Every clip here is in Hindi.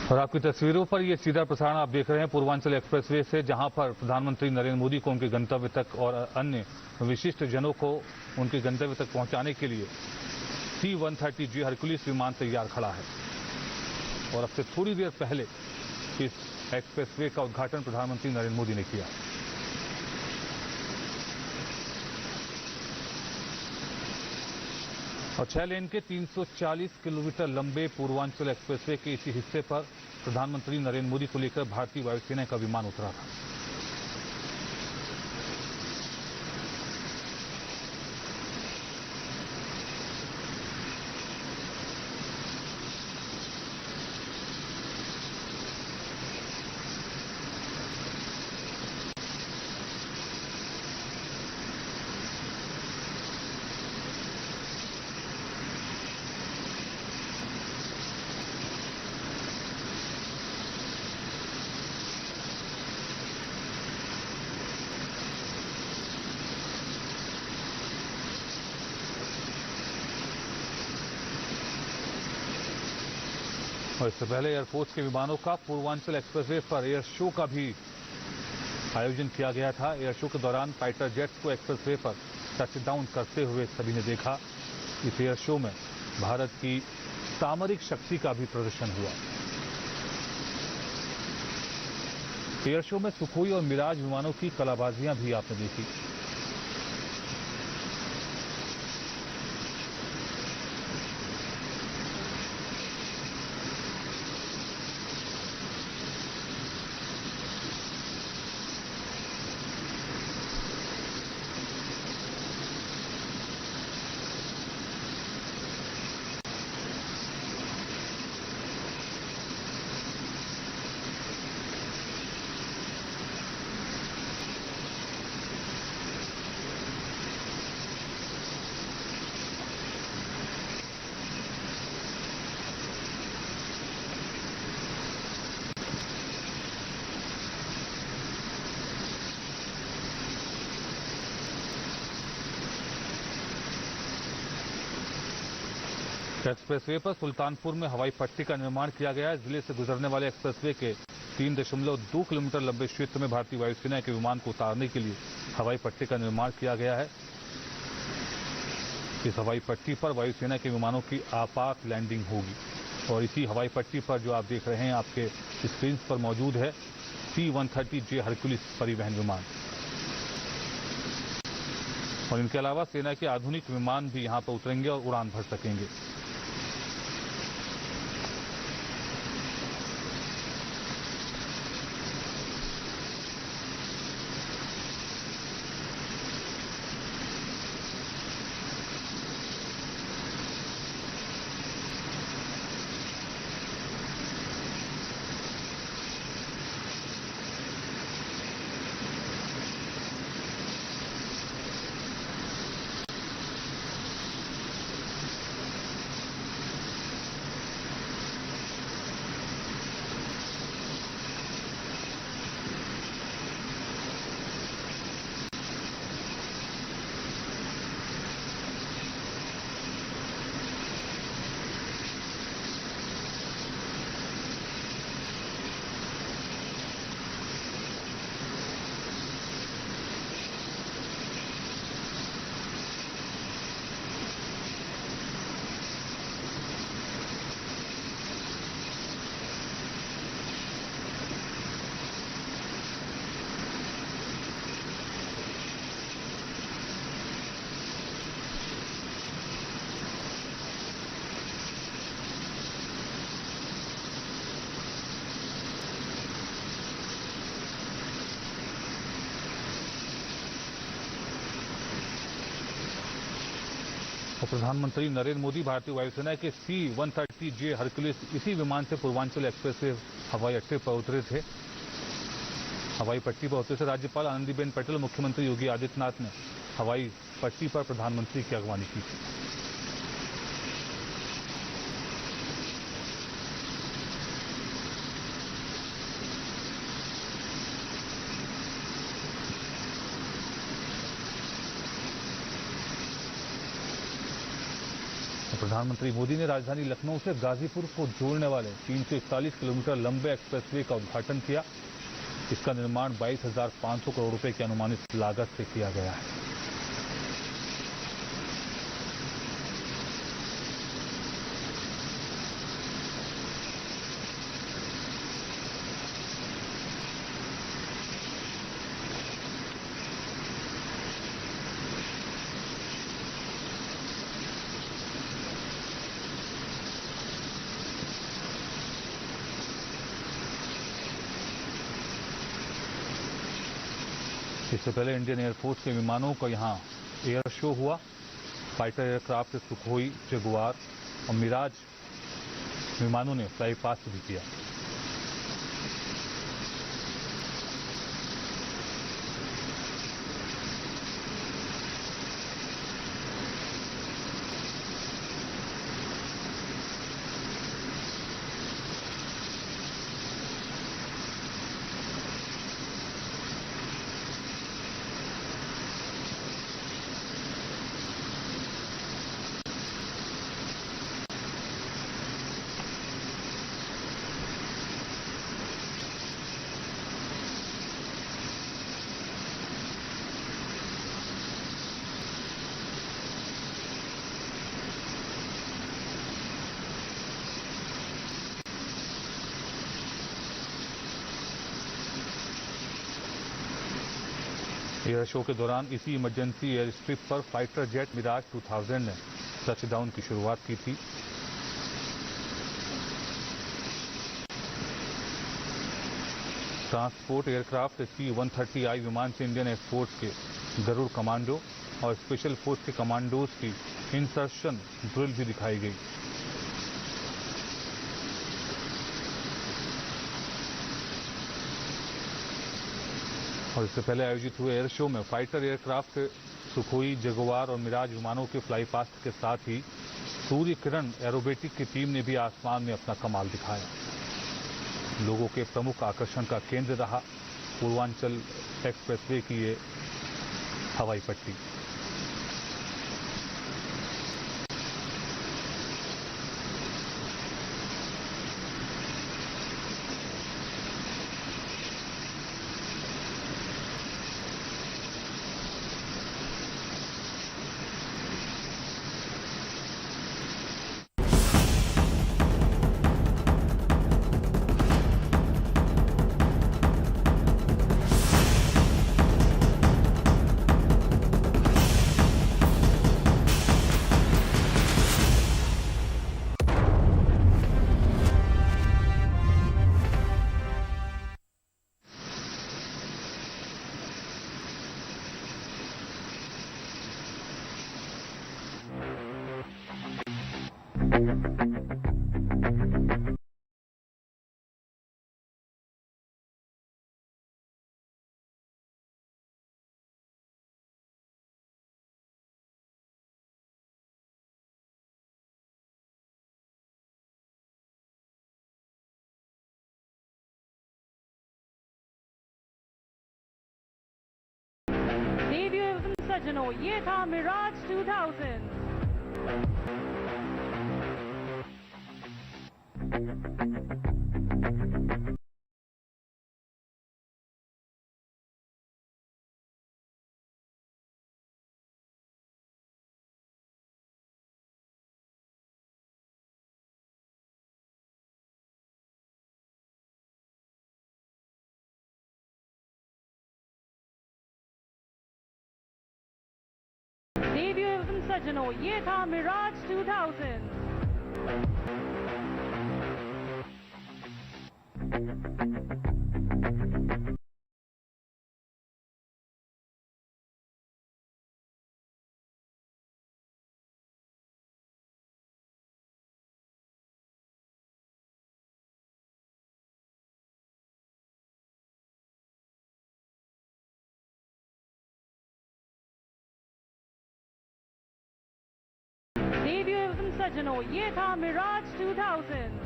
और आपकी तस्वीरों पर ये सीधा प्रसारण आप देख रहे हैं पूर्वांचल एक्सप्रेसवे से, जहां पर प्रधानमंत्री नरेंद्र मोदी को उनके गंतव्य तक और अन्य विशिष्ट जनों को उनके गंतव्य तक पहुंचाने के लिए C-130J हरकुलिस विमान तैयार खड़ा है। और अब से थोड़ी देर पहले इस एक्सप्रेसवे का उद्घाटन प्रधानमंत्री नरेंद्र मोदी ने किया। और 6 लेन के 340 किलोमीटर लंबे पूर्वांचल एक्सप्रेसवे के इसी हिस्से पर प्रधानमंत्री नरेंद्र मोदी को लेकर भारतीय वायुसेना का विमान उतरा था। और इससे पहले एयरफोर्स के विमानों का पूर्वांचल एक्सप्रेसवे पर एयर शो का भी आयोजन किया गया था। एयर शो के दौरान फाइटर जेट्स को एक्सप्रेसवे पर टच डाउन करते हुए सभी ने देखा। इस एयर शो में भारत की सामरिक शक्ति का भी प्रदर्शन हुआ। एयर शो में सुखोई और मिराज विमानों की कलाबाजियां भी आपने देखी। एक्सप्रेसवे पर सुल्तानपुर में हवाई पट्टी का निर्माण किया गया है। जिले से गुजरने वाले एक्सप्रेसवे के 3.2 किलोमीटर लंबे क्षेत्र में भारतीय वायुसेना के विमान को उतारने के लिए हवाई पट्टी का निर्माण किया गया है। इस हवाई पट्टी पर वायुसेना के विमानों की आपात लैंडिंग होगी। और इसी हवाई पट्टी पर जो आप देख रहे हैं आपके स्क्रीन पर मौजूद है C-130J हरकुलिस परिवहन विमान। और इनके अलावा सेना के आधुनिक विमान भी यहां पर उतरेंगे और उड़ान भर सकेंगे। और प्रधानमंत्री नरेंद्र मोदी भारतीय वायुसेना के C-130J हरकुलिस इसी विमान से पूर्वांचल एक्सप्रेसवे हवाई अड्डे पर उतरे थे। हवाई पट्टी पर उतरे से राज्यपाल आनंदीबेन पटेल और मुख्यमंत्री योगी आदित्यनाथ ने हवाई पट्टी पर प्रधानमंत्री की अगवानी की थी। प्रधानमंत्री मोदी ने राजधानी लखनऊ से गाजीपुर को जोड़ने वाले 341 किलोमीटर लंबे एक्सप्रेसवे का उद्घाटन किया। इसका निर्माण 22,500 करोड़ रुपए की अनुमानित लागत से किया गया है। इससे पहले इंडियन एयरफोर्स के विमानों का यहां एयर शो हुआ। फाइटर एयरक्राफ्ट सुखोई, जगुआर और मिराज विमानों ने फ्लाई पास्ट भी किया। एयर शो के दौरान इसी इमरजेंसी एयर स्ट्रिप पर फाइटर जेट मिराज 2000 ने टचडाउन की शुरुआत की थी। ट्रांसपोर्ट एयरक्राफ्ट C-130I विमान से इंडियन एयरफोर्स के गरुड़ कमांडो और स्पेशल फोर्स के कमांडोज की इंसर्शन ड्रिल भी दिखाई गई। और इससे पहले आयोजित हुए एयर शो में फाइटर एयरक्राफ्ट सुखोई, जगुआर और मिराज विमानों के फ्लाई पास्ट के साथ ही सूर्य किरण एरोबेटिक की टीम ने भी आसमान में अपना कमाल दिखाया। लोगों के प्रमुख आकर्षण का केंद्र रहा पूर्वांचल एक्सप्रेसवे की ये हवाई पट्टी। देवियों एवं सज्जनों, ये था मिराज 2000। देवियों एवं सज्जनों, ये था मिराज 2000। देवियों एवं सज्जनों, ये था मिराज 2000।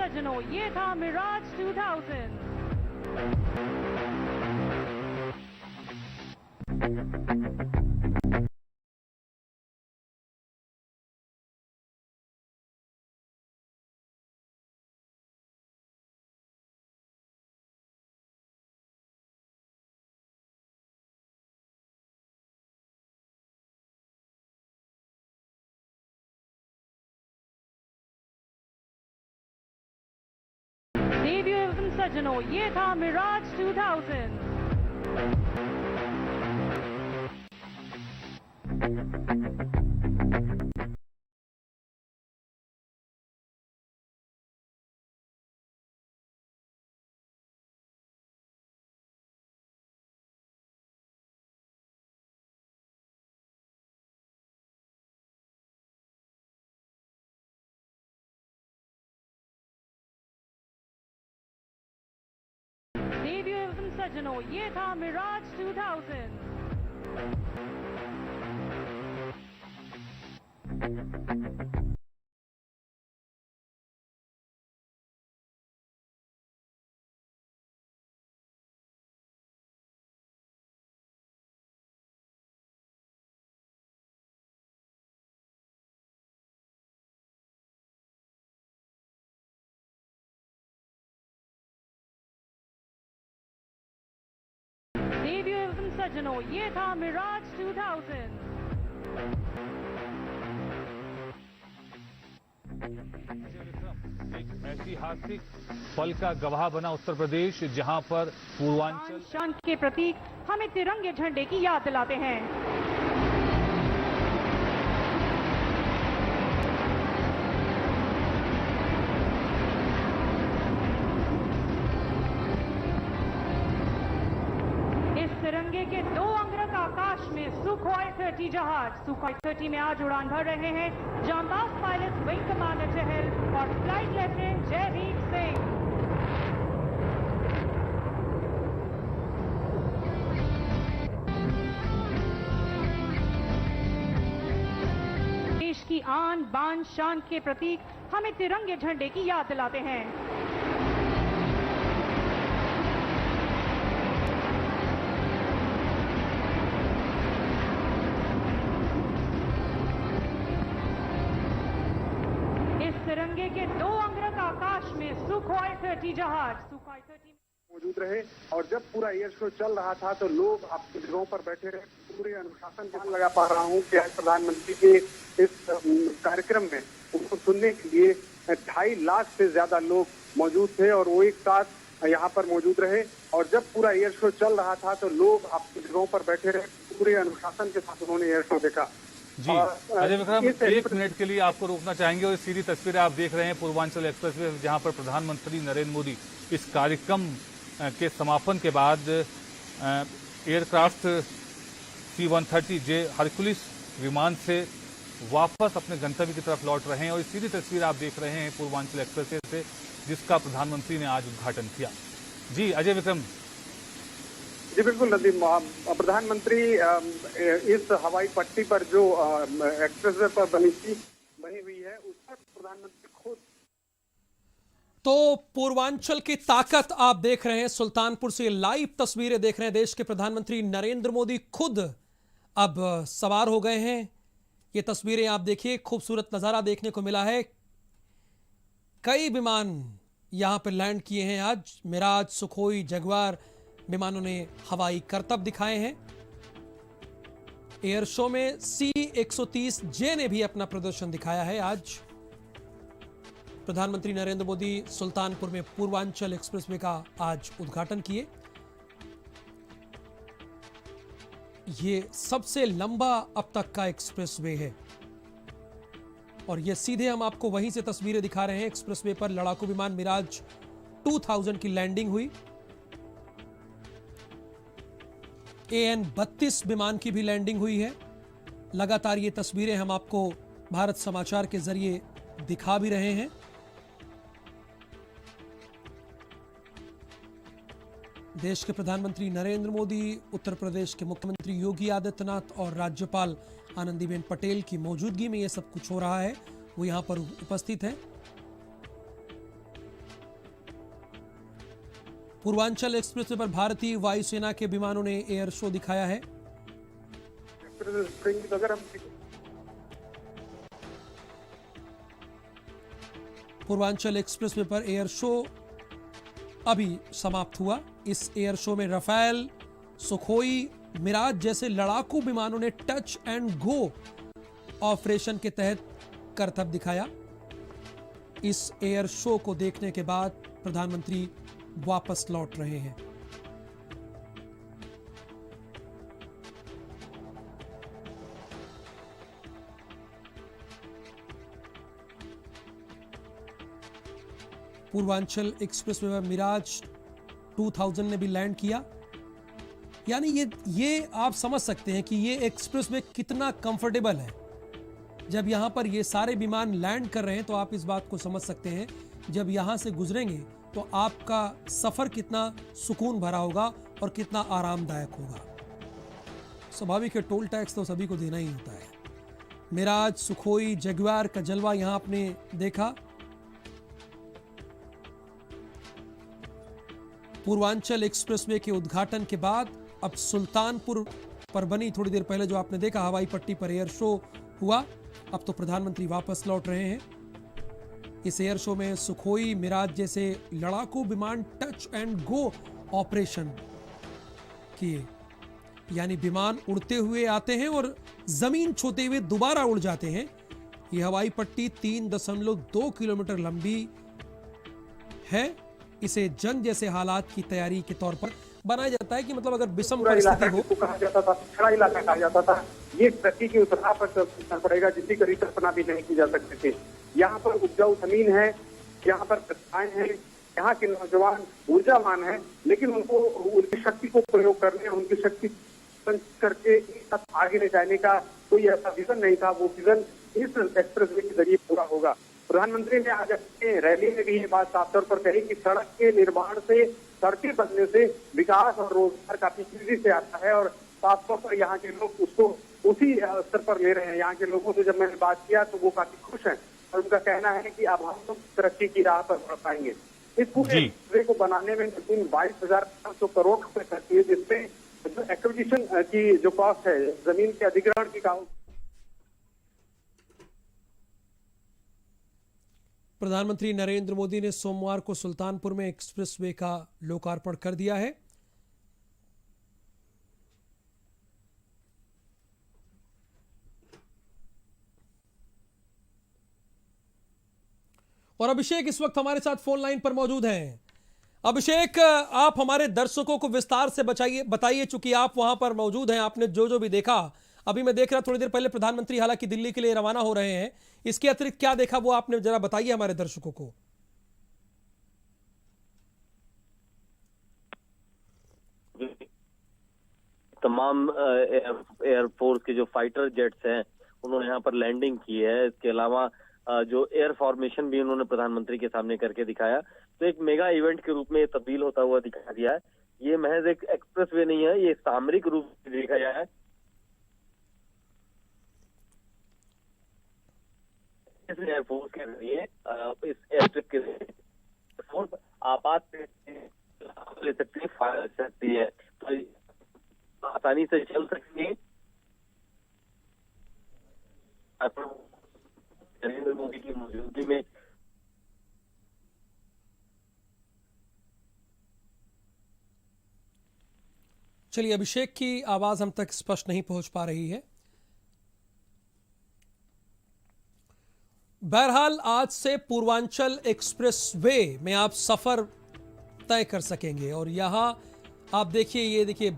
सज्जनों, ये था मिराज 2000। देवियों एवं सज्जनों, ये था मिराज 2000। देवियों एवं सज्जनों, ये था मिराज 2000। देवियों एवं सज्जनों, ये था मिराज 2000। एक ऐतिहासिक पल का गवाह बना उत्तर प्रदेश, जहां पर पूर्वांचल शान के प्रतीक हमें तिरंगे झंडे की याद दिलाते हैं। इस तिरंगे के 2 अंगरख आकाश में सुखोई 30 जहाज सुखोई 30 में आज उड़ान भर रहे हैं जांबाज पायलट विंग कमांडर चहल और फ्लाइट लेफ्टिनेंट जयवीर सिंह। देश की आन बान शान के प्रतीक हमें तिरंगे झंडे की याद दिलाते हैं। तिरंगे के 2 अंगरख आकाश में सुखोई 30 जहाज सुखोई 30 मौजूद रहे। और जब पूरा एयर शो चल रहा था तो लोग अपनी जगहों पर बैठे रहे। पूरे अनुशासन को लगा पा रहा हूँ कि आज प्रधानमंत्री के इस कार्यक्रम में उनको सुनने के लिए 2.5 लाख से ज्यादा लोग मौजूद थे और वो एक साथ यहाँ पर मौजूद रहे। और जब पूरा एयर शो चल रहा था तो लोग अपनी जगहों पर बैठे रहे। पूरे अनुशासन के साथ उन्होंने एयर शो देखा। जी अजय विक्रम, 1 मिनट के लिए आपको रोकना चाहेंगे और सीधी तस्वीरें आप देख रहे हैं पूर्वांचल एक्सप्रेसवे, जहां पर प्रधानमंत्री नरेंद्र मोदी इस कार्यक्रम के समापन के बाद एयरक्राफ्ट C-130J हरकुलिस विमान से वापस अपने गंतव्य की तरफ लौट रहे हैं और सीधी तस्वीर आप देख रहे हैं पूर्वांचल एक्सप्रेसवे से, जिसका प्रधानमंत्री ने आज उद्घाटन किया। जी अजय विक्रम। जी बिल्कुल नदीम, प्रधानमंत्री इस हवाई पट्टी पर जो एक्सप्रेसवे पर बनी हुई है उस पर प्रधानमंत्री खुद। तो पूर्वांचल की ताकत आप देख रहे हैं, सुल्तानपुर से लाइव तस्वीरें देख रहे हैं। देश के प्रधानमंत्री नरेंद्र मोदी खुद अब सवार हो गए हैं। ये तस्वीरें आप देखिए, खूबसूरत नजारा देखने को मिला है। कई विमान यहां पर लैंड किए हैं आज। मिराज, सुखोई, जगुआर विमानों ने हवाई करतब दिखाए हैं। एयर शो में C-130J ने भी अपना प्रदर्शन दिखाया है। आज प्रधानमंत्री नरेंद्र मोदी सुल्तानपुर में पूर्वांचल एक्सप्रेसवे का आज उद्घाटन किए। ये सबसे लंबा अब तक का एक्सप्रेसवे है और ये सीधे हम आपको वहीं से तस्वीरें दिखा रहे हैं। एक्सप्रेसवे पर लड़ाकू विमान मिराज 2000 की लैंडिंग हुई। AN-32 विमान की भी लैंडिंग हुई है। लगातार ये तस्वीरें हम आपको भारत समाचार के जरिए दिखा भी रहे हैं। देश के प्रधानमंत्री नरेंद्र मोदी, उत्तर प्रदेश के मुख्यमंत्री योगी आदित्यनाथ और राज्यपाल आनंदीबेन पटेल की मौजूदगी में यह सब कुछ हो रहा है। वो यहां पर उपस्थित हैं। पूर्वांचल एक्सप्रेसवे पर भारतीय वायुसेना के विमानों ने एयर शो दिखाया है। अगर हम पूर्वांचल एक्सप्रेसवे पर एयर शो अभी समाप्त हुआ। इस एयर शो में राफेल, सुखोई, मिराज जैसे लड़ाकू विमानों ने टच एंड गो ऑपरेशन के तहत करतब दिखाया। इस एयर शो को देखने के बाद प्रधानमंत्री वापस लौट रहे हैं। पूर्वांचल एक्सप्रेसवे पर मिराज 2000 ने भी लैंड किया। यानी ये आप समझ सकते हैं कि ये एक्सप्रेसवे कितना कंफर्टेबल है। जब यहां पर ये सारे विमान लैंड कर रहे हैं तो आप इस बात को समझ सकते हैं जब यहां से गुजरेंगे तो आपका सफर कितना सुकून भरा होगा और कितना आरामदायक होगा। स्वाभाविक है, टोल टैक्स तो सभी को देना ही होता है। मिराज, सुखोई, जगुआर का जलवा यहां आपने देखा। पूर्वांचल एक्सप्रेसवे के उद्घाटन के बाद अब सुल्तानपुर पर बनी, थोड़ी देर पहले जो आपने देखा हवाई पट्टी पर एयर शो हुआ, अब तो प्रधानमंत्री वापस लौट रहे हैं। इस एयर शो में सुखोई, मिराज जैसे लड़ाकू विमान टच एंड गो ऑपरेशन किए। यानी विमान उड़ते हुए आते हैं और जमीन छूते हुए दोबारा उड़ जाते हैं। यह हवाई पट्टी 3.2 किलोमीटर लंबी है। इसे जंग जैसे हालात की तैयारी के तौर पर बनाया जाता है कि मतलब अगर विषम परिस्थिति हो। कहा जाता था, पिछड़ा इलाका कहा जाता था। ये धरती की उतराव पर चलना पड़ेगा जिसकी कभी कल्पना भी नहीं की जा सकती थी। यहाँ पर उपजाऊ जमीन है, यहाँ पर प्रतिभाएं हैं, यहाँ के नौजवान ऊर्जावान हैं, लेकिन उनको उनकी शक्ति को प्रयोग करने, उनकी शक्ति करके आगे ले जाने का कोई ऐसा विजन नहीं था। वो विजन इस एक्सप्रेसवे के जरिए पूरा होगा। प्रधानमंत्री ने आज अपने रैली में भी ये बात साफ तौर पर कही कि सड़क के निर्माण से, सड़कें बनने से विकास और रोजगार काफी तेजी से आता है और साफ तौर पर यहाँ के लोग उसको उसी स्तर पर ले रहे हैं। यहाँ के लोगों से जब मैंने बात किया तो वो काफी खुश हैं और उनका कहना है कि अब हम लोग तरक्की की राह पर बढ़ पाएंगे। इस पूरे एक्सप्रेसवे को बनाने में 22,500 करोड़ रुपए खर्च हुए, जिसमें जो एक्विजिशन की जो कॉस्ट है, जमीन के अधिग्रहण की कॉस्ट। प्रधानमंत्री नरेंद्र मोदी ने सोमवार को सुल्तानपुर में एक्सप्रेसवे का लोकार्पण कर दिया है। और अभिषेक इस वक्त हमारे साथ फोन लाइन पर मौजूद हैं। अभिषेक, आप हमारे दर्शकों को विस्तार से बताइए, चूंकि आप वहां पर मौजूद हैं, आपने जो भी देखा। अभी मैं देख रहा थोड़ी देर पहले प्रधानमंत्री हालांकि दिल्ली के लिए रवाना हो रहे हैं, इसके अतिरिक्त क्या देखा वो आपने जरा बताइए हमारे दर्शकों को। तमाम एयरफोर्स के जो फाइटर जेट्स हैं उन्होंने यहाँ पर लैंडिंग की है। इसके अलावा जो एयर फॉर्मेशन भी उन्होंने प्रधानमंत्री के सामने करके दिखाया। तो एक मेगा इवेंट के रूप में तब्दील होता हुआ दिखा दिया है। ये महज एक एक्सप्रेसवे नहीं है, ये सामरिक रूप से देखा गया है। इस एयरफोर्स के जरिए इस एयरस्ट्रिप के जरिए आपात ले सकती है, फायर सकती है, तो आसानी से चल सकती है। नरेंद्र मोदी की मौजूदगी में चलिए, अभिषेक की आवाज हम तक स्पष्ट नहीं पहुंच पा रही है। बहरहाल आज से पूर्वांचल एक्सप्रेसवे में आप सफर तय कर सकेंगे और यहां आप देखिए, ये देखिए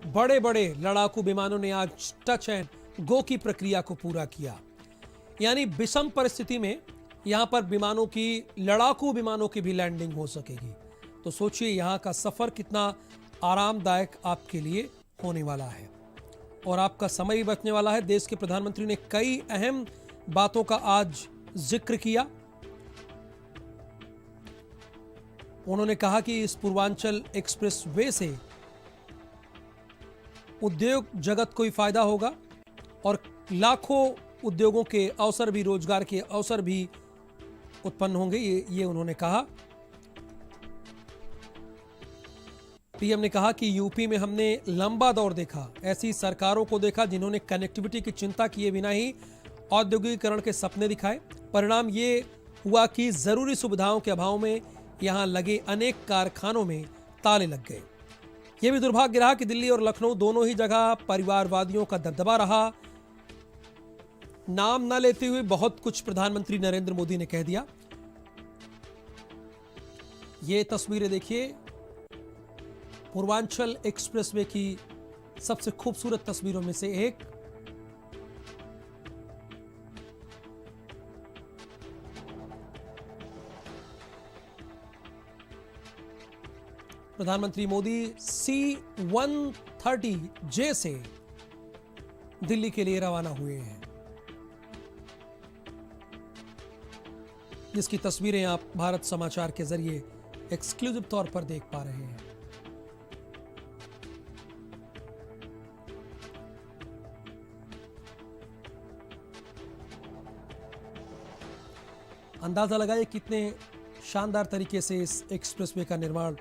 बड़े बड़े लड़ाकू विमानों ने आज टच एंड गो की प्रक्रिया को पूरा किया। यानी विषम परिस्थिति में यहां पर विमानों की, लड़ाकू विमानों की भी लैंडिंग हो सकेगी। तो सोचिए यहां का सफर कितना आरामदायक आपके लिए होने वाला है और आपका समय भी बचने वाला है। देश के प्रधानमंत्री ने कई अहम बातों का आज जिक्र किया। उन्होंने कहा कि इस पूर्वांचल एक्सप्रेसवे से उद्योग जगत को ही फायदा होगा और लाखों उद्योगों के अवसर भी, रोजगार के अवसर भी उत्पन्न होंगे। ये उन्होंने कहा। पीएम ने कहा कि यूपी में हमने लंबा दौर देखा, ऐसी सरकारों को देखा जिन्होंने कनेक्टिविटी की चिंता किए बिना ही औद्योगिकीकरण के सपने दिखाए। परिणाम ये हुआ कि जरूरी सुविधाओं के अभाव में यहां लगे अनेक कारखानों में ताले लग गए। यह भी दुर्भाग्य रहा कि दिल्ली और लखनऊ दोनों ही जगह परिवारवादियों का दबदबा रहा। नाम न लेते हुए बहुत कुछ प्रधानमंत्री नरेंद्र मोदी ने कह दिया। ये तस्वीरें देखिए, पूर्वांचल एक्सप्रेसवे की सबसे खूबसूरत तस्वीरों में से एक। प्रधानमंत्री मोदी C-130J से दिल्ली के लिए रवाना हुए हैं, जिसकी तस्वीरें आप भारत समाचार के जरिए एक्सक्लूसिव तौर पर देख पा रहे हैं। अंदाजा लगाइए कितने शानदार तरीके से इस एक्सप्रेसवे का निर्माण